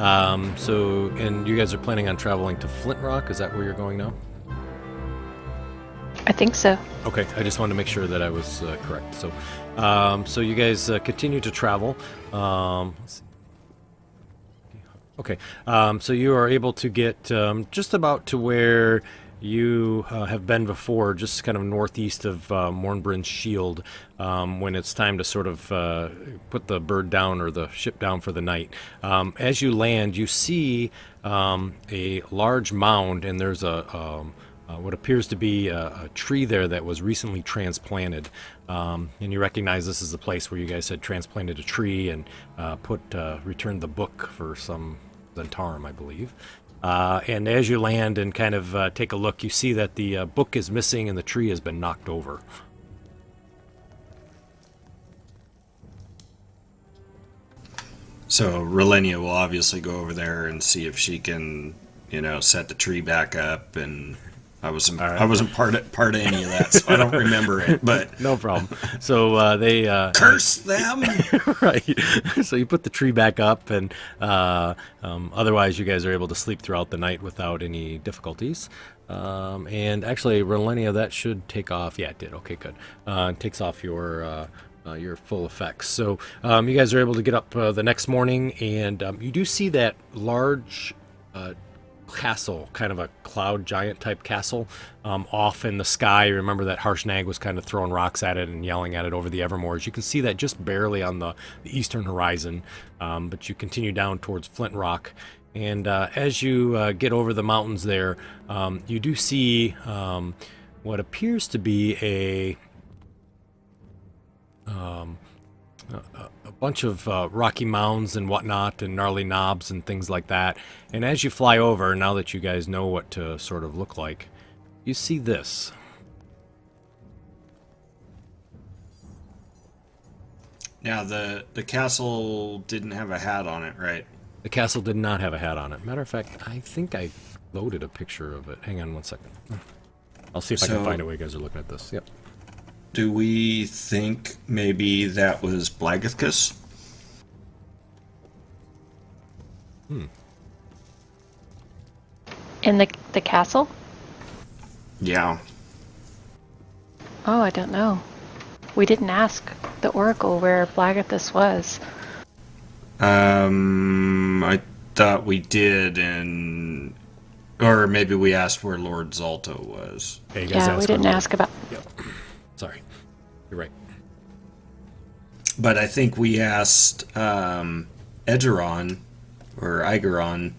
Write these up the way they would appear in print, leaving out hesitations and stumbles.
And you guys are planning on traveling to Flint Rock. Is that where you're going now? I think so. Okay, I just wanted to make sure that I was correct. So you guys continue to travel. Let's see. Okay, so you are able to get just about to where you have been before, just kind of northeast of Mornbryn's Shield, when it's time to sort of put the bird down or the ship down for the night. As you land, you see a large mound, and there's what appears to be a tree there that was recently transplanted. And you recognize this is the place where you guys had transplanted a tree and returned the book for some Zentarum, I believe. And as you land and kind of take a look, you see that the book is missing and the tree has been knocked over. So Relenia will obviously go over there and see if she can, set the tree back up. And I wasn't part of any of that, so I don't remember it. But no problem. So they curse them, right? So you put the tree back up, and otherwise, you guys are able to sleep throughout the night without any difficulties. And actually, Relenia, that should take off. Yeah, it did. Okay, good. It takes off your full effects. So you guys are able to get up the next morning, and you do see that large castle, kind of a cloud giant type castle, off in the sky. Remember that Harshnag was kind of throwing rocks at it and yelling at it over the Evermoors. You can see that just barely on the eastern horizon, but you continue down towards Flint Rock. And as you get over the mountains there, you do see what appears to be a bunch of rocky mounds and whatnot and gnarly knobs and things like that. And as you fly over, now that you guys know what to sort of look like, you see this. Now, the castle didn't have a hat on it, right? The castle did not have a hat on it. Matter of fact, I think I loaded a picture of it. Hang on one second. I'll see if I can find it while you guys are looking at this. Yep. Do we think maybe that was Blagathkus? In the castle? Yeah. Oh, I don't know. We didn't ask the Oracle where Blagathus was. I thought we did, or maybe we asked where Lord Zalto was. Hey, you guys Yeah, we didn't ask about... Yep. Sorry. You're right. But I think we asked Egeron, or Igeron,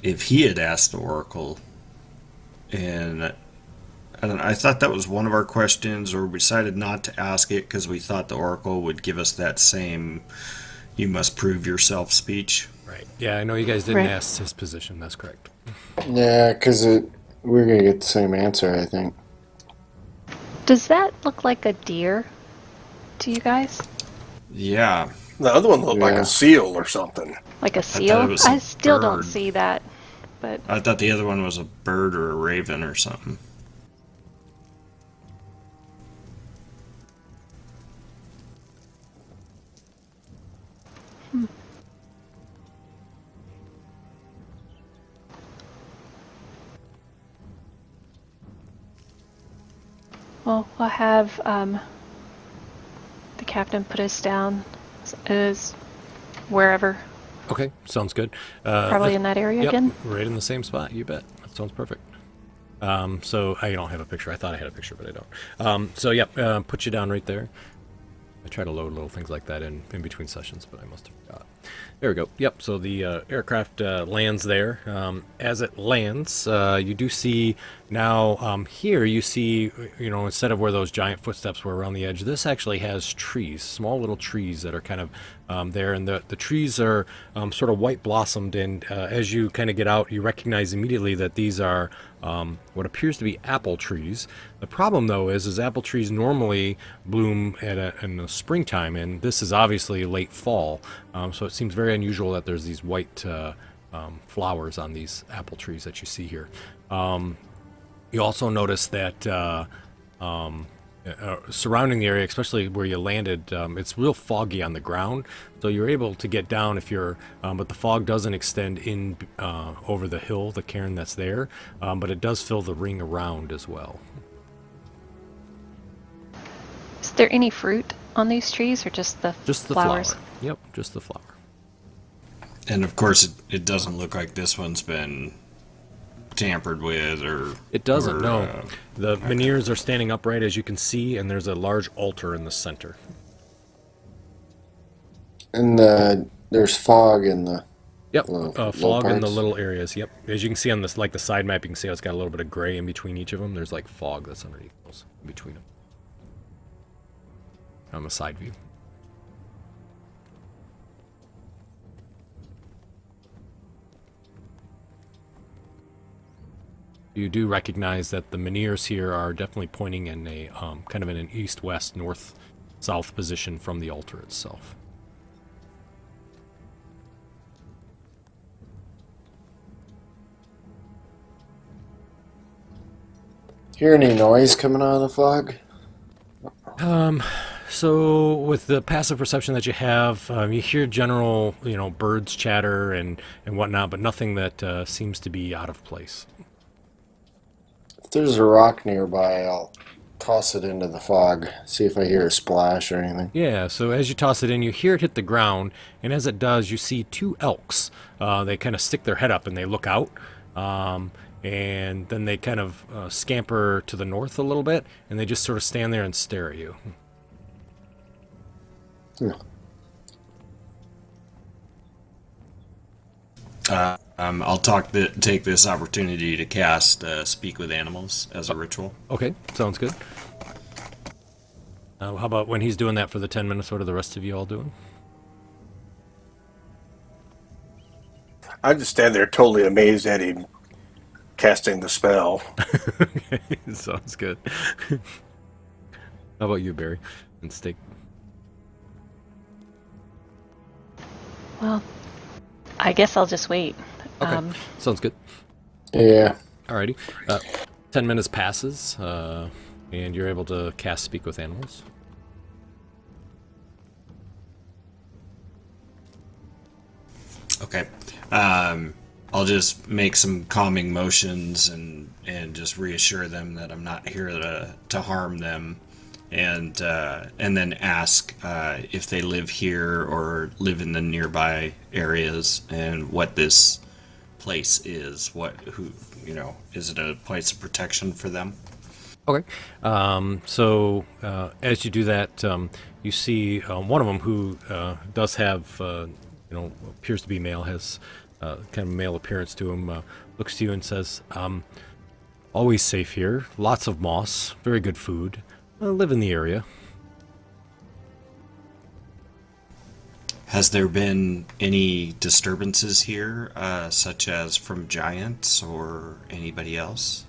if he had asked the Oracle. And I don't know, I thought that was one of our questions, or we decided not to ask it because we thought the Oracle would give us that same "you must prove yourself" speech. Right. Yeah, I know you guys didn't ask his position. That's correct. Yeah, because we're going to get the same answer, I think. Does that look like a deer to you guys? Yeah. The other one looked like a seal or something. Like a I thought seal? it was a I still don't bird. see that, but... I thought the other one was a bird or a raven or something. Well, we'll have the captain put us down as wherever. Okay, sounds good. Probably in that area yep, again? right in the same spot, you bet. That sounds perfect. So I don't have a picture. I thought I had a picture, but I don't. Put you down right there. I try to load little things like that in between sessions, but I must have forgot. There we go. Yep, so the aircraft lands there. As it lands, you do see now here, you see, instead of where those giant footsteps were around the edge, this actually has trees, small little trees that are kind of there. And the trees are sort of white blossomed. And as you kind of get out, you recognize immediately that these are what appears to be apple trees. The problem, though, is apple trees normally bloom in the springtime, and this is obviously late fall. So it seems very unusual that there's these white flowers on these apple trees that you see here. You also notice that surrounding the area, especially where you landed. It's real foggy on the ground, so you're able to get down if you're, but the fog doesn't extend in over the hill, the cairn that's there, but it does fill the ring around as well. Is there any fruit on these trees, or just the Just the flowers? flower. Yep, just the flower. And of course, it doesn't look like this one's been tampered with, or It doesn't. or, No, the menhirs are standing upright, as you can see, and there's a large altar in the center. And there's fog in the. Yep, Low fog in the parts? little areas. Yep, as you can see on this, like the side map, you can see how it's got a little bit of gray in between each of them. There's like fog that's underneath those, in between them. On the side view. You do recognize that the menhirs here are definitely pointing in a kind of in an east-west, north-south position from the altar itself. Hear any noise coming out of the fog? So with the passive perception that you have, you hear general, birds chatter and whatnot, but nothing that seems to be out of place. If there's a rock nearby, I'll toss it into the fog, see if I hear a splash or anything. Yeah, so as you toss it in, you hear it hit the ground, and as it does, you see two elks. They kind of stick their head up and they look out, and then they kind of scamper to the north a little bit, and they just sort of stand there and stare at you. I'll take this opportunity to cast Speak with Animals as a ritual. Okay, sounds good. How about when he's doing that for the 10 minutes, what are the rest of you all doing? I just stand there totally amazed at him casting the spell. Okay, sounds good. How about you, Barry and Steak? Well, I guess I'll just wait. Okay, sounds good. Yeah. Alrighty. 10 minutes passes, and you're able to cast Speak with Animals. Okay. I'll just make some calming motions and just reassure them that I'm not here to harm them, and then ask if they live here or live in the nearby areas, and what this place is. Is it a place of protection for them? Okay. So as you do that, you see one of them who does have, appears to be male, has kind of male appearance to him, looks to you and says, always safe here, lots of moss, very good food, live in the area. Has there been any disturbances here, such as from giants or anybody else?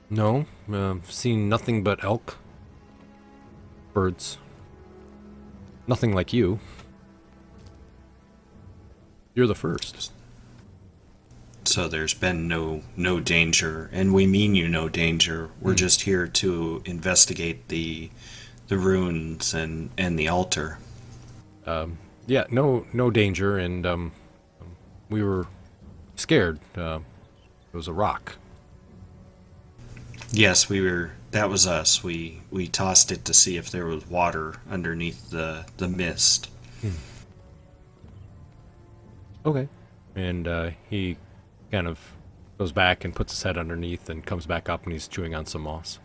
No, seen nothing but elk, birds, nothing like you. You're the first. So there's been no danger, and we mean you no danger. We're just here to investigate the ruins and the altar. Yeah, no danger, and we were scared. It was a rock. Yes, we were. That was us. We tossed it to see if there was water underneath the mist. Okay. And he kind of goes back and puts his head underneath and comes back up, and he's chewing on some moss.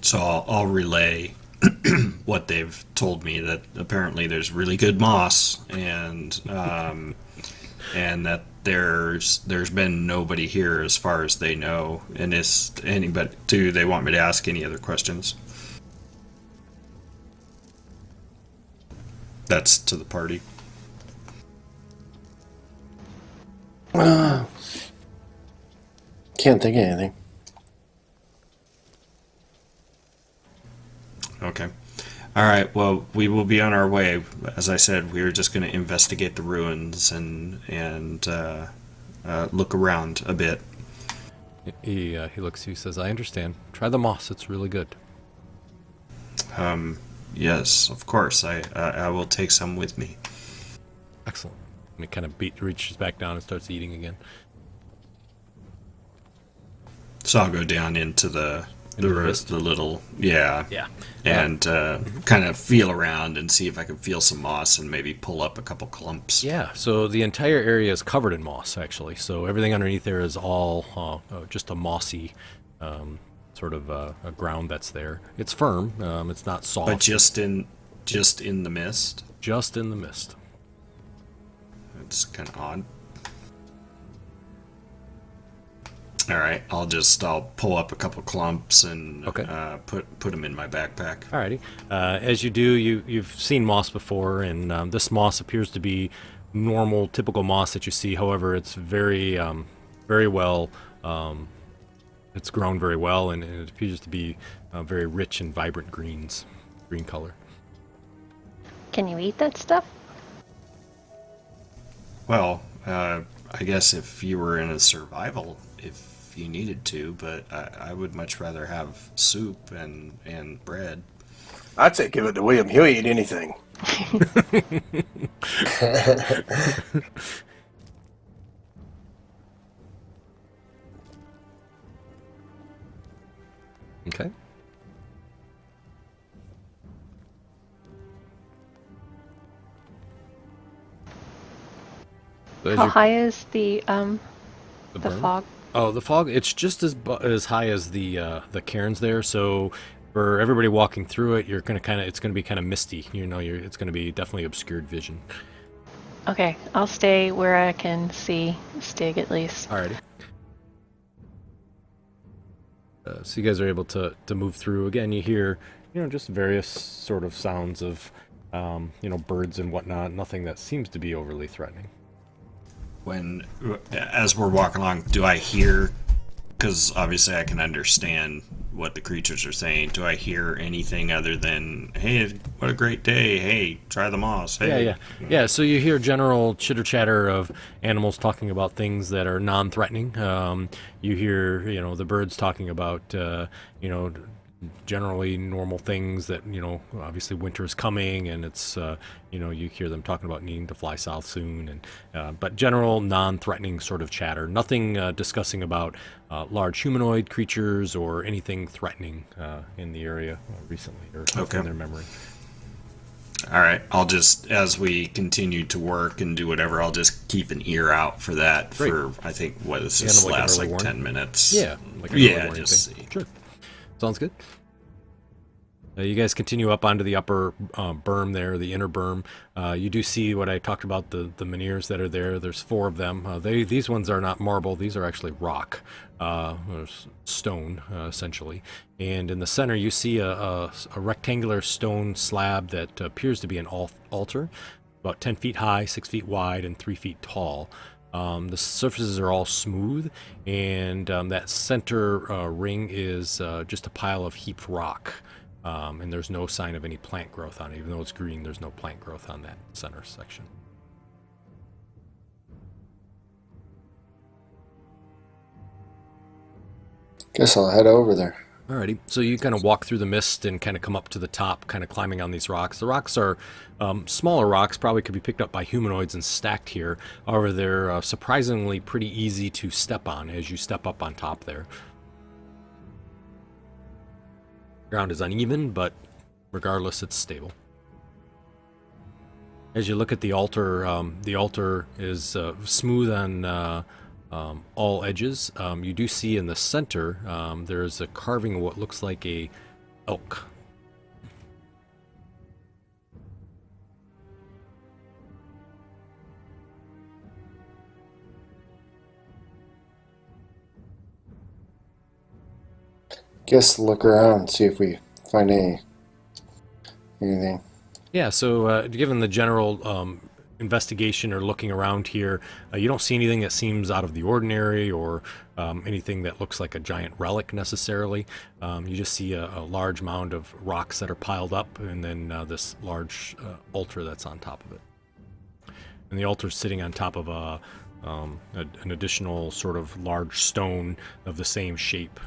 So I'll relay what they've told me, that apparently there's really good moss, and that there's been nobody here as far as they know. And is anybody? Do they want me to ask any other questions? That's to the party. Can't think of anything. Okay. All right. Well, we will be on our way. As I said, we are just going to investigate the ruins and look around a bit. He looks. He says, "I understand. Try the moss. It's really good." Yes, of course. I will take some with me. Excellent. And it kind of reaches back down and starts eating again. So I'll go down into the Into the mist? little yeah Yeah. and kind of feel around and see if I can feel some moss and maybe pull up a couple clumps. Yeah, so the entire area is covered in moss, actually. So everything underneath there is all just a mossy sort of a ground that's there. It's firm. It's not soft. But just in the mist. Just in the mist. It's kind of odd. All right, I'll pull up a couple clumps and Okay. put them in my backpack. Alrighty. As you do, you've seen moss before, and this moss appears to be normal, typical moss that you see. However, it's very, very well. It's grown very well, and it appears to be very rich and vibrant green color. Can you eat that stuff? Well, I guess if you were in a survival, if you needed to, but I would much rather have soup and bread. I'd say give it to William. He'll eat anything. Okay. So as How you- high is the the the berm? fog? Oh, the fog. It's just as high as the cairns there. So for everybody walking through it, you're gonna it's gonna be kind of misty. You know, it's gonna be definitely obscured vision. Okay, I'll stay where I can see Stig at least. Alrighty. So you guys are able to move through. Again, you hear, just various sort of sounds of, birds and whatnot. Nothing that seems to be overly threatening. As we're walking along, do I hear? Because obviously I can understand what the creatures are saying. Do I hear anything other than, "Hey, what a great day! Hey, try the moss!" Hey. Yeah. So you hear general chitter chatter of animals talking about things that are non-threatening. You hear, the birds talking about, generally normal things that, obviously winter is coming, and it's, you hear them talking about needing to fly south soon, and but general non-threatening sort of chatter. Nothing discussing about large humanoid creatures or anything threatening in the area recently or Okay. in their memory. All right. I'll just, as we continue to work and do whatever, I'll just keep an ear out for that. Great. For I think what this Kind of like an lasts early like warning? 10 minutes. Yeah, like an early Yeah, warning just thing. see. Sure. Sounds good. You guys continue up onto the upper berm there, the inner berm. You do see what I talked about, the menhirs that are there. There's 4 of them. These ones are not marble. These are actually rock, or stone, essentially. And in the center, you see a rectangular stone slab that appears to be an altar, about 10 feet high, 6 feet wide, and 3 feet tall. The surfaces are all smooth, and that center ring is just a pile of heaped rock. And there's no sign of any plant growth on it. Even though it's green, there's no plant growth on that center section. Guess I'll head over there. Alrighty, so you kind of walk through the mist and kind of come up to the top, kind of climbing on these rocks. The rocks are smaller rocks, probably could be picked up by humanoids and stacked here. However, they're surprisingly pretty easy to step on as you step up on top there. Ground is uneven, but regardless, it's stable. As you look at the altar is smooth on all edges. You do see in the center there's a carving of what looks like a elk. Guess look around, see if we find anything. Yeah, so given the general investigation or looking around here, you don't see anything that seems out of the ordinary or anything that looks like a giant relic necessarily. You just see a large mound of rocks that are piled up, and then this large altar that's on top of it. And the altar's sitting on top of an additional sort of large stone of the same shape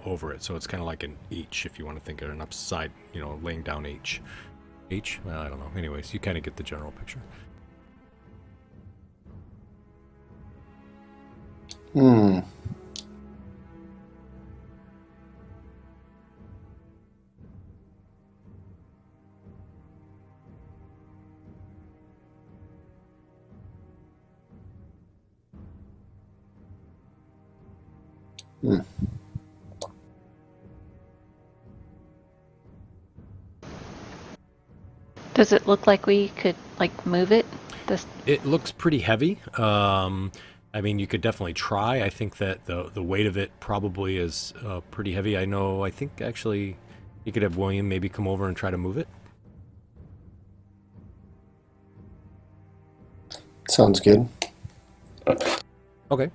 over it. So it's kind of like an H, if you want to think of an upside, laying down H. H? Well, I don't know. Anyways, you kind of get the general picture. Hmm. Hmm. Does it look like we could like move it? This It looks pretty heavy. I mean, you could definitely try. I think that the weight of it probably is pretty heavy. I think actually you could have William maybe come over and try to move it. Sounds good. Okay.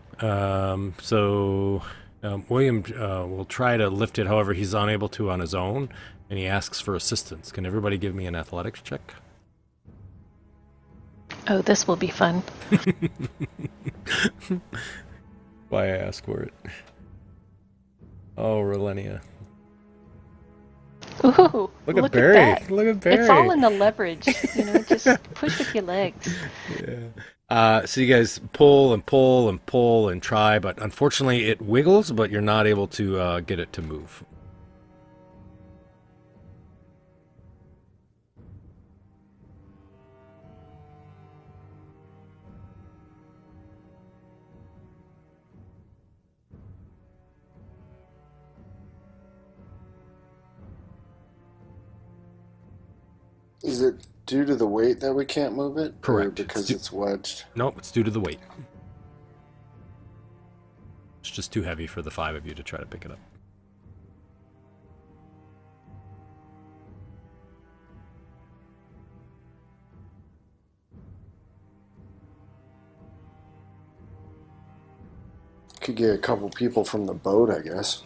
William will try to lift it. However, he's unable to on his own, and he asks for assistance. Can everybody give me an athletics check? Oh, this will be fun. Why I ask for it? Oh, Relenia. Ooh, Look at Barry. that. Look at Barry. It's all in the leverage. Just push with your legs. Yeah. So you guys pull and pull and pull and try, but unfortunately it wiggles, but you're not able to get it to move. Is it due to the weight that we can't move it? Correct. Or because it's wedged? Nope, it's due to the weight. It's just too heavy for the 5 of you to try to pick it up. Could get a couple people from the boat, I guess.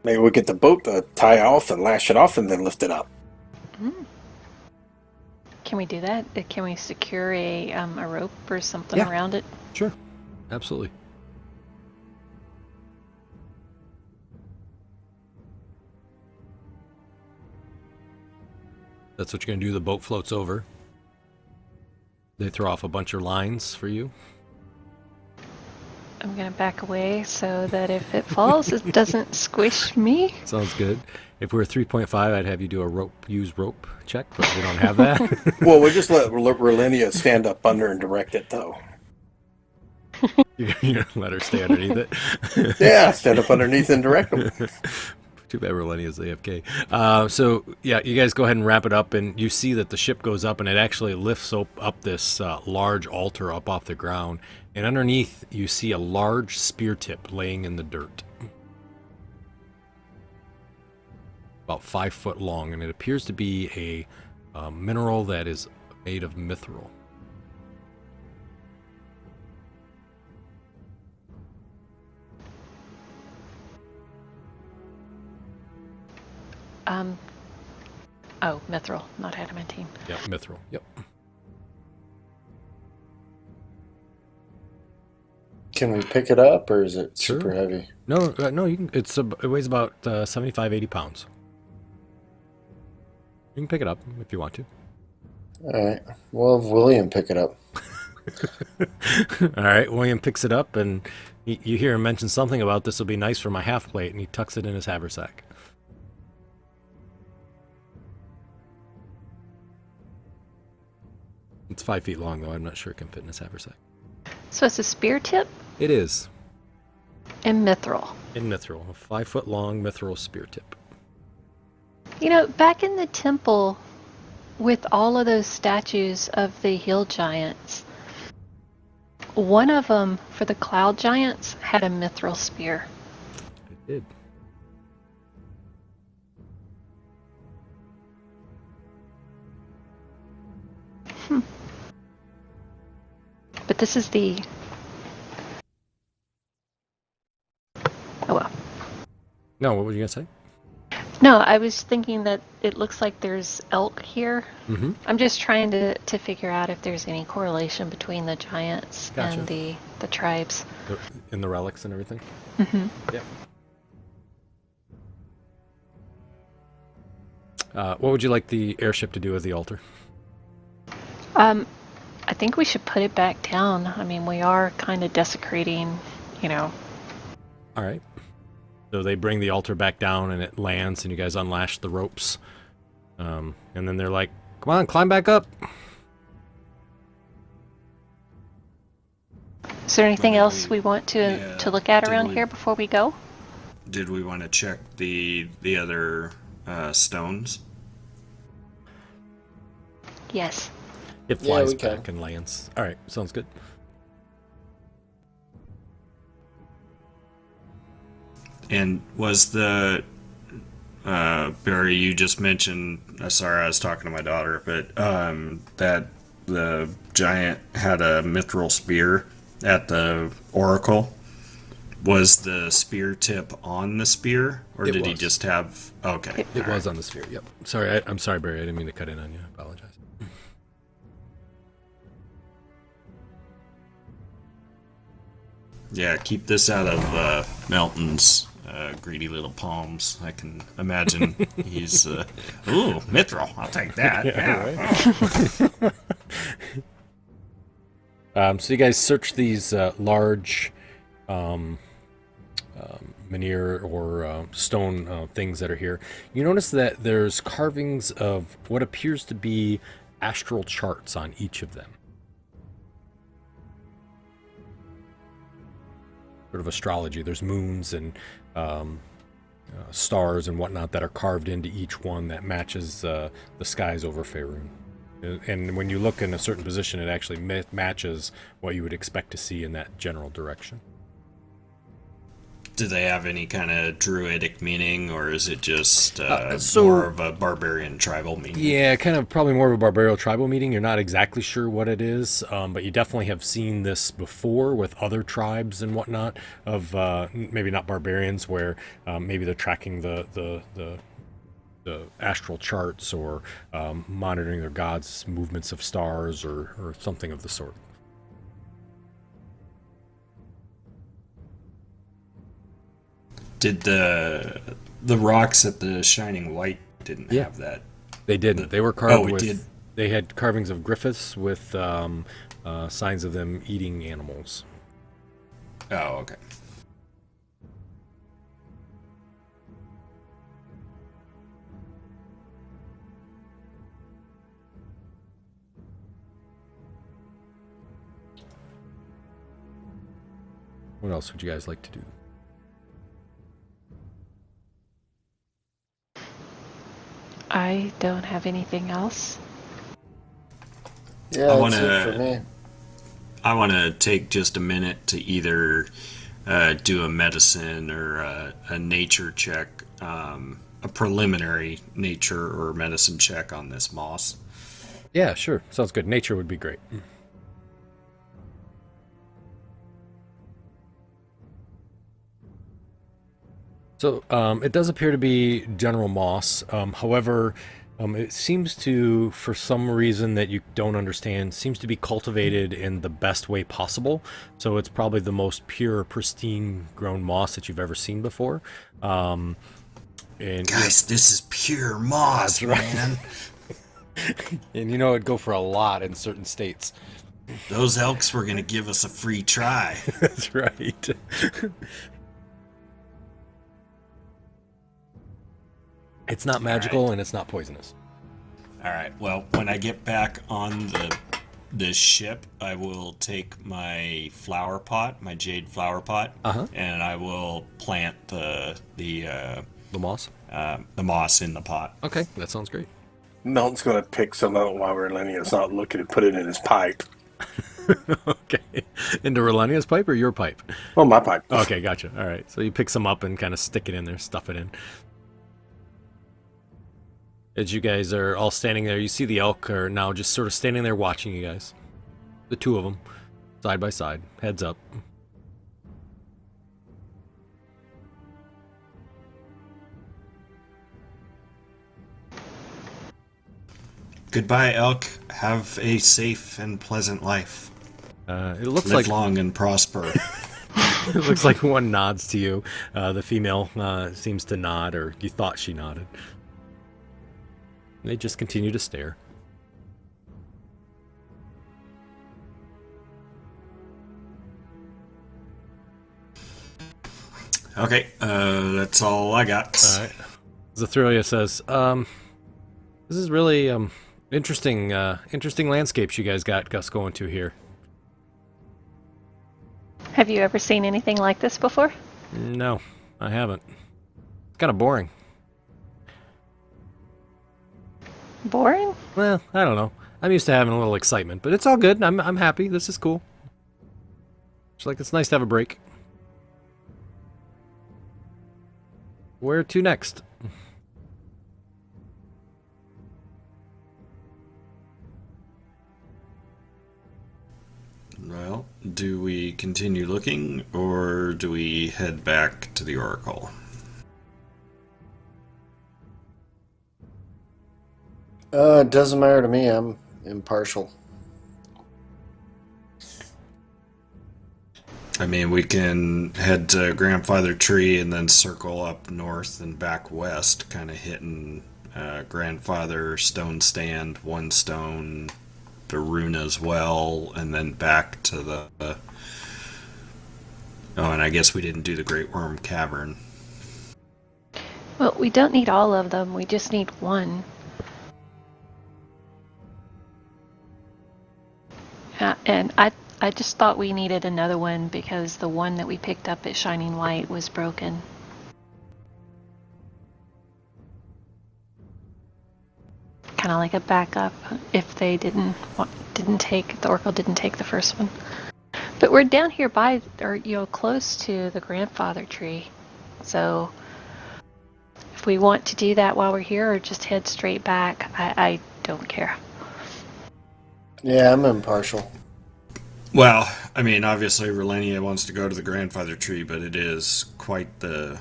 Maybe we get the boat to tie off and lash it off and then lift it up. Can we do that? Can we secure a rope or something Yeah. around it? Sure. Absolutely. That's what you're going to do. The boat floats over. They throw off a bunch of lines for you. I'm gonna back away so that if it falls, it doesn't squish me. Sounds good. If we were 3.5, I'd have you do a use rope check, but we don't have that. Well, we just let Relenia stand up under and direct it, though. You're going to let her stay underneath it? Yeah, stand up underneath and direct them. Too bad Relenia's AFK. So, yeah, you guys go ahead and wrap it up, and you see that the ship goes up, and it actually lifts up this large altar up off the ground. And underneath, you see a large spear tip laying in the dirt. About 5 foot long, and it appears to be a mineral that is made of mithril. Oh, mithril, not adamantine. Yep, mithril. Yep. Can we pick it up, or is it Sure. super heavy? No, you can. It weighs about 75, 80 pounds. You can pick it up if you want to. All right. We'll have William pick it up. All right, William picks it up, and you hear him mention something about this will be nice for my half plate, and he tucks it in his haversack. It's 5 feet long, though. I'm not sure it can fit in his haversack. So it's a spear tip It is and mithril. in mithril, a 5 foot long mithril spear tip. Back in the temple, with all of those statues of the hill giants, one of them for the cloud giants had a mithril spear. It did. But this is the... Oh well. No, what were you gonna say? No, I was thinking that it looks like there's elk here. Mm-hmm. I'm just trying to figure out if there's any correlation between the giants Gotcha. and the tribes. In the relics and everything. Hmm. Yep. What would you like the airship to do with the altar? I think we should put it back down. I mean, we are kind of desecrating, you know. All right. So they bring the altar back down, and it lands, and you guys unlash the ropes. And then they're like, "Come on, climb back up." Is there anything Did else we- we want yeah, to look at did around we- here before we go? Did we want to check the other stones? Yes. It Yeah, flies we can. back and lands. All right, sounds good. And was the Barry, you just mentioned, sorry, I was talking to my daughter, but that the giant had a mithril spear at the oracle. Was the spear tip on the spear, or It did he was. just have? Okay, It was on the sphere. Yep. Sorry, I'm sorry, Barry. I didn't mean to cut in on you. I apologize. Yeah, keep this out of Melton's greedy little palms. I can imagine he's ooh, mithril. I'll take that. Yeah. So you guys search these large veneer or stone things that are here. You notice that there's carvings of what appears to be astral charts on each of them. Sort of astrology. There's moons and stars and whatnot that are carved into each one that matches the skies over Faerun. And when you look in a certain position, it actually matches what you would expect to see in that general direction. Do they have any kind of druidic meaning, or is it just so- more of a barbarian tribal meaning? Yeah, kind of probably more of a barbarian tribal meeting. You're not exactly sure what it is, but you definitely have seen this before with other tribes and whatnot of maybe not barbarians, where maybe they're tracking the astral charts or monitoring their gods' movements of stars or something of the sort. Did the rocks at the Shining White didn't Yeah. have that? They didn't. They were carved Oh, it with. did. They had carvings of griffiths with signs of them eating animals. Oh, okay. What else would you guys like to do? I don't have anything else. Yeah, I that's wanna- it for me. I want to take just a minute to either do a medicine or a nature check, a preliminary nature or medicine check on this moss. Yeah, sure. Sounds good. Nature would be great. So it does appear to be general moss. However, it seems to, for some reason that you don't understand, seems to be cultivated in the best way possible. So it's probably the most pure, pristine grown moss that you've ever seen before. And Guys, this is pure moss, That's right. man. and you know it'd go for a lot in certain states. Those elks were going to give us a free try. That's right. It's not magical and it's not poisonous. All right. Well, when I get back on the ship, I will take my flower pot, my jade flower pot, Uh-huh. and I will plant the moss? moss in the pot. Okay, that sounds great. Melton's going to pick some out while Relenia's not looking and put it in his pipe. Okay. Into Relania's pipe or your pipe? Oh, my pipe. Okay, gotcha. All right. So you pick some up and kind of stick it in there, stuff it in. As you guys are all standing there, you see the elk are now just sort of standing there watching you guys. The two of them, side by side, heads up. Goodbye, elk. Have a safe and pleasant life. It looks Live like long and prosper. it looks like one nods to you. The female seems to nod, or you thought she nodded. They just continue to stare. Okay, that's all I got. All right. Zethrulia says, "This is really interesting. Interesting landscapes you guys got us going to here." Have you ever seen anything like this before? No, I haven't. It's kind of boring. Boring? Well, I don't know. I'm used to having a little excitement, but it's all good. I'm happy. This is cool. It's like it's nice to have a break. Where to next? Well, do we continue looking, or do we head back to the Oracle? It doesn't matter to me. I'm impartial. I mean, we can head to Grandfather Tree and then circle up north and back west, kind of hitting Grandfather, Stone Stand, One Stone, the Runa's Well, and then back to the... Oh, and I guess we didn't do the Great Worm Cavern. Well, we don't need all of them. We just need one. And I just thought we needed another one because the one that we picked up at Shining Light was broken. Kind of like a backup if they the Oracle didn't take the first one. But we're down here by, or close to the Grandfather Tree, so if we want to do that while we're here or just head straight back, I don't care. Yeah, I'm impartial. Well, I mean, obviously Relenia wants to go to the Grandfather Tree, but it is quite the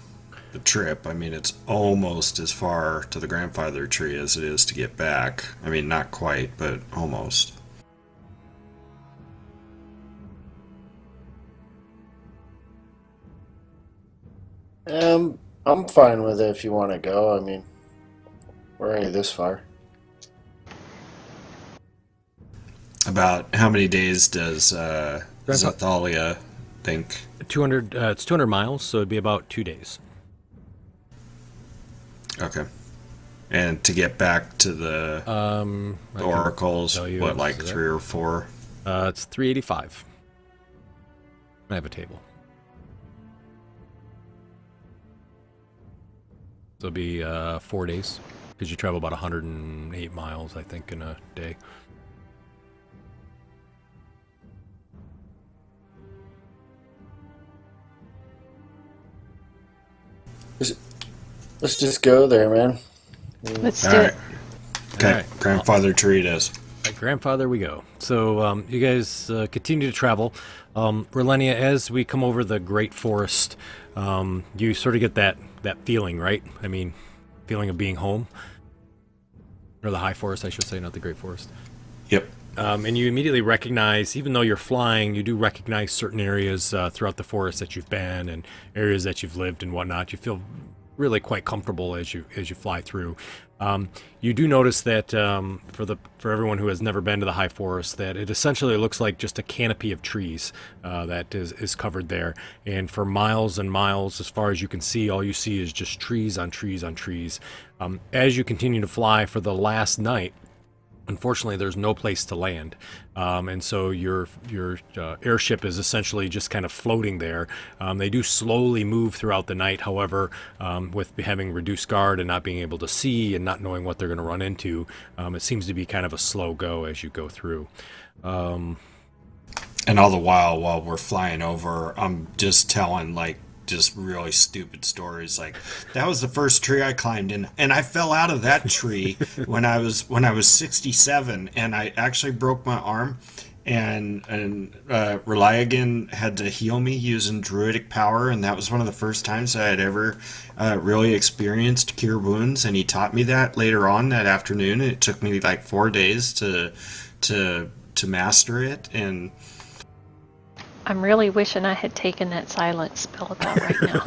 trip. I mean, it's almost as far to the Grandfather Tree as it is to get back. I mean, not quite, but almost. I'm fine with it if you want to go. I mean, we're already this far. About how many days does Zathalia think? 200. It's 200 miles, so it'd be about 2 days. Okay. And to get back to the I can oracles, tell you what, it's like there. 3 or 4? It's 385. I have a table. So it'll be 4 days, because you travel about 108 miles, I think, in a day. Let's just go there, man. Let's do All right. it. Okay, All right. Grandfather Tree it is. Right, Grandfather, we go. So you guys continue to travel. Relenia, as we come over the Great Forest, you sort of get that feeling, right? I mean, feeling of being home. Or the High Forest, I should say, not the Great Forest. Yep. And you immediately recognize, even though you're flying, you do recognize certain areas throughout the forest that you've been and areas that you've lived and whatnot. You feel really quite comfortable as you fly through. You do notice that for everyone who has never been to the High Forest, that it essentially looks like just a canopy of trees that is covered there. And for miles and miles, as far as you can see, all you see is just trees on trees on trees. As you continue to fly for the last night, unfortunately, there's no place to land, and so your airship is essentially just kind of floating there. They do slowly move throughout the night, however, with having reduced guard and not being able to see and not knowing what they're going to run into, it seems to be kind of a slow go as you go through. And all the while we're flying over, I'm just telling, like, just really stupid stories. Like, that was the first tree I climbed in, and I fell out of that tree when I was 67, and I actually broke my arm, and Reliagan had to heal me using druidic power, and that was one of the first times I had ever really experienced cure wounds. And he taught me that later on that afternoon. It took me like 4 days to master it, and I'm really wishing I had taken that silence spell out right now.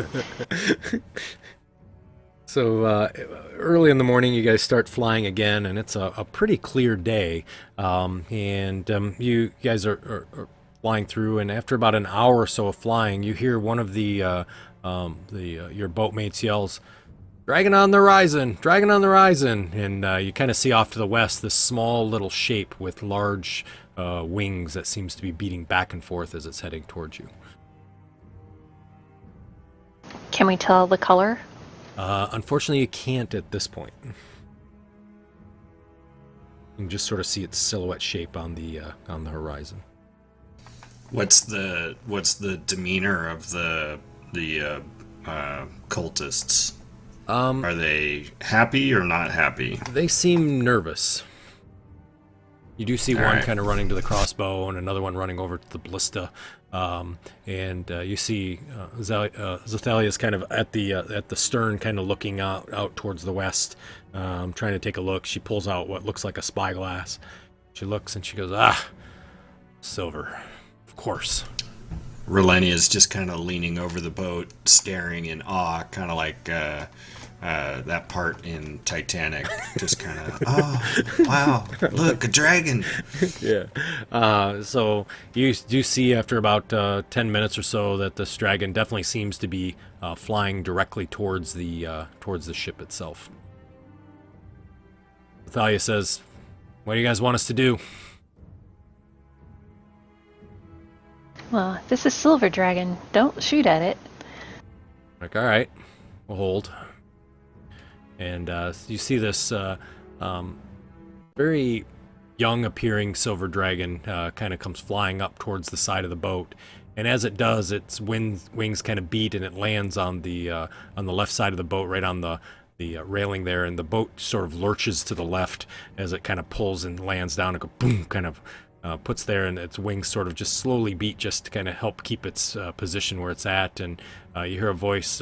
So early in the morning, you guys start flying again, and it's a pretty clear day. You guys are flying through, and after about an hour or so of flying, you hear one of your boatmates yells, "Dragon on the horizon! Dragon on the horizon!" And you kind of see off to the west this small little shape with large wings that seems to be beating back and forth as it's heading towards you. Can we tell the color? Unfortunately, you can't at this point. You can just sort of see its silhouette shape on the horizon. what's the demeanor of the cultists? Are they happy or not happy? They seem nervous. You do see All one right. kind of running to the crossbow and another one running over to the ballista. You see Zathalia's kind of at the stern, kind of looking out towards the west, trying to take a look. She pulls out what looks like a spyglass. She looks and she goes, silver, of course. Relenia is just kind of leaning over the boat, staring in awe, kind of like that part in Titanic. Just kind of, oh, wow, look, a dragon. Yeah. So you do see after about 10 minutes or so that this dragon definitely seems to be flying directly towards the ship itself. Thalia says, "What do you guys want us to do?" Well, this is Silver Dragon. Don't shoot at it. Like, all right, we'll hold. And you see this very young-appearing silver dragon kind of comes flying up towards the side of the boat, and as it does, its wings kind of beat, and it lands on the left side of the boat, right on the railing there, and the boat sort of lurches to the left as it kind of pulls and lands down and go boom, kind of puts there, and its wings sort of just slowly beat just to kind of help keep its position where it's at, and you hear a voice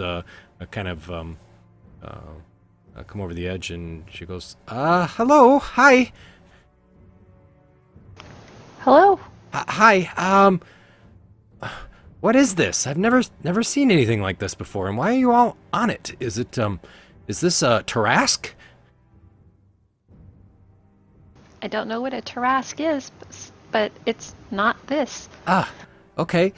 come over the edge, and she goes, hello, hi. Hello? Hi, what is this? I've never seen anything like this before, and why are you all on it? Is this a Tarask? I don't know what a Tarask is, but it's not this. Okay,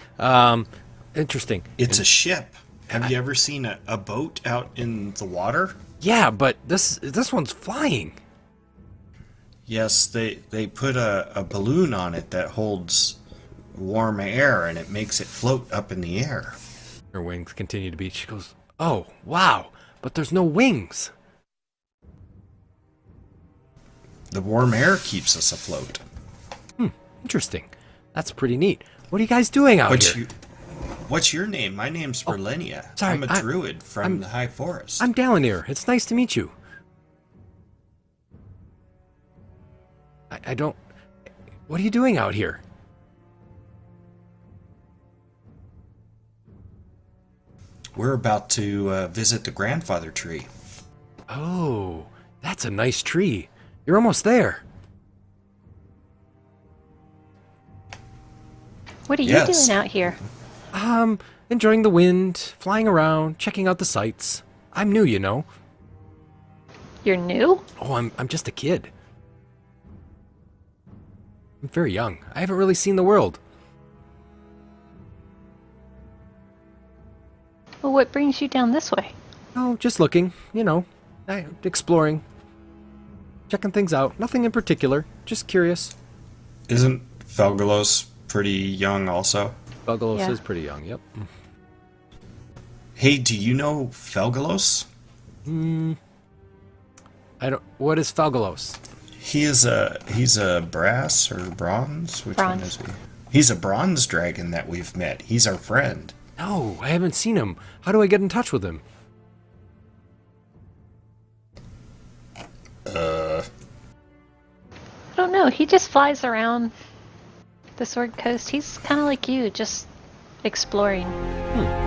interesting. It's a ship. Have you ever seen a boat out in the water? Yeah, but this one's flying. Yes, they put a balloon on it that holds warm air, and it makes it float up in the air. Her wings continue to beat. She goes, oh, wow, but there's no wings. The warm air keeps us afloat. Interesting. That's pretty neat. What are you guys doing out here? What's your name? My name's Verlenia. sorry, I'm a druid from the High Forest. I'm Dalinir. It's nice to meet you. I don't... What are you doing out here? We're about to visit the grandfather tree. Oh, that's a nice tree. You're almost there. What are you Yes. doing out here? Enjoying the wind, flying around, checking out the sights. I'm new, you know. You're new? Oh, I'm just a kid. I'm very young. I haven't really seen the world. Well, what brings you down this way? Oh, just looking, you know, exploring, checking things out. Nothing in particular, just curious. Isn't Felgalos pretty young also? Buggalos Yeah. is pretty young, yep. Hey, do you know Felgalos? What is Falgalos? He's a brass or bronze? Which one Bronze. is he? He's a bronze dragon that we've met. He's our friend. No, I haven't seen him. How do I get in touch with him? I don't know. He just flies around the Sword Coast. He's kind of like you, just exploring. Hmm.